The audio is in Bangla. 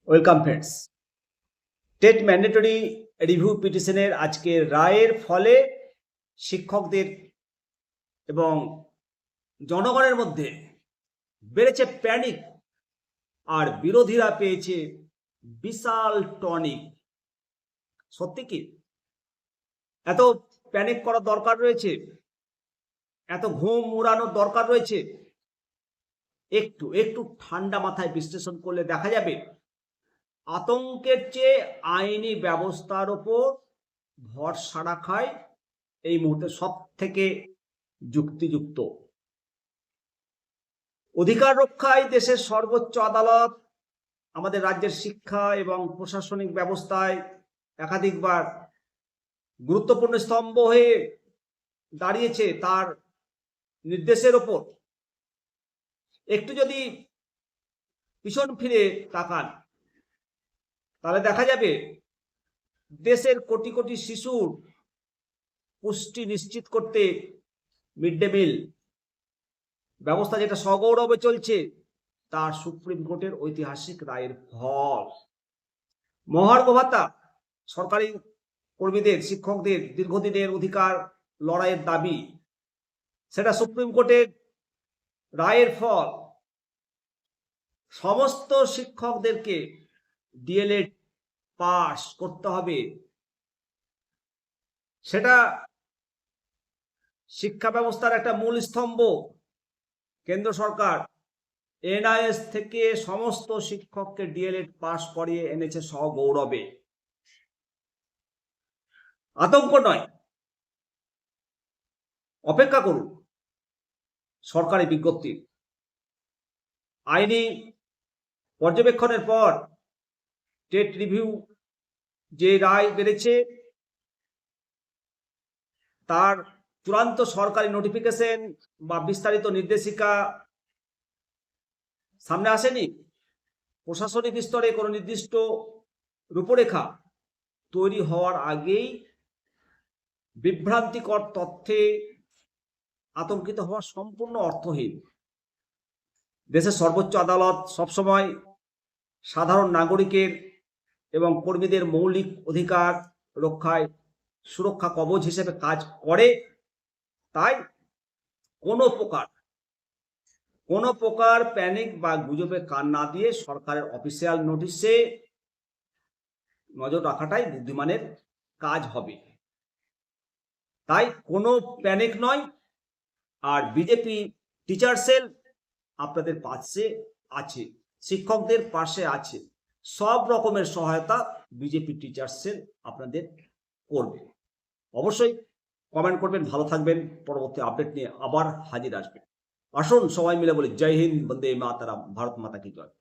Welcome friends. TET mandatory review পিটিশনের আজকের রায়ের ফলে শিক্ষকদের এবং জনগণের মধ্যে বেড়েছে প্যানিক, আর বিরোধীরা পেয়েছে বিশাল টনিক। সত্যি কি এত প্যানিক করার দরকার রয়েছে? এত ঘুম উড়ানোর দরকার রয়েছে? একটু একটু ঠান্ডা মাথায় বিশ্লেষণ করলে দেখা যাবে আতঙ্কের চেয়ে আইনি ব্যবস্থার ওপর ভরসা রাখায় এই মুহূর্তে সব থেকে যুক্তিযুক্ত। অধিকার রক্ষায় দেশের সর্বোচ্চ আদালত আমাদের রাজ্যের শিক্ষা এবং প্রশাসনিক ব্যবস্থায় একাধিকবার গুরুত্বপূর্ণ স্তম্ভ হয়ে দাঁড়িয়েছে তার নির্দেশের ওপর। একটু যদি পিছন ফিরে তাকান তাহলে দেখা যাবে দেশের কোটি কোটি শিশুর পুষ্টি নিশ্চিত করতে মিড ডে মিল ব্যবস্থা যেটা সগৌরবে চলছে তার সুপ্রিম কোর্টের ঐতিহাসিক রায়ের ফল। মহার্ঘ ভাতা সরকারি কর্মীদের, শিক্ষকদের দীর্ঘদিনের অধিকার লড়াইয়ের দাবি, সেটা সুপ্রিম কোর্টের রায়ের ফল। সমস্ত শিক্ষকদেরকে ডিএলএড পাস করতে হবে, সেটা শিক্ষা ব্যবস্থার একটা মূল স্তম্ভ। কেন্দ্র সরকার এনআইএস থেকে সমস্ত শিক্ষককে ডিএলএড পাস করিয়ে এনেছে সগৌরবে। আতঙ্ক নয়, অপেক্ষা করুন সরকারি বিজ্ঞপ্তির। আইনি পর্যবেক্ষণের পর টেট রিভিউ যে রায় বেড়েছে তার চূড়ান্ত সরকারি নোটিফিকেশন বা বিস্তারিত নির্দেশিকা সামনে আসেনি। প্রশাসনিক স্তরে কোনো নির্দিষ্ট রূপরেখা তৈরি হওয়ার আগেই বিভ্রান্তিকর তথ্যে আতঙ্কিত হওয়া সম্পূর্ণ অর্থহীন। দেশের সর্বোচ্চ আদালত সবসময় সাধারণ নাগরিকের এবং কর্মীদের মৌলিক অধিকার রক্ষায় সুরক্ষা কবচ হিসেবে কাজ করে। তাই কোনো প্রকার প্যানিক বা গুজবে কান না দিয়ে সরকারের অফিসিয়াল নোটিশে নজর রাখাটাই বুদ্ধিমানের কাজ হবে। তাই কোনো প্যানিক নয়। আর বিজেপি টিচার সেল আপনাদের পাশে আছে, শিক্ষকদের পাশে আছে। সব রকমের সহায়তা বিজেপি টিচার সেল আপনাদের করবে। অবশ্যই কমেন্ট করবেন। ভালো থাকবেন। পরবর্তী আপডেট নিয়ে আবার হাজির আসবেন। আসুন সবাই মিলে বলি জয় হিন্দ, বন্দে মাতারাম, ভারত মাতা কি জয়।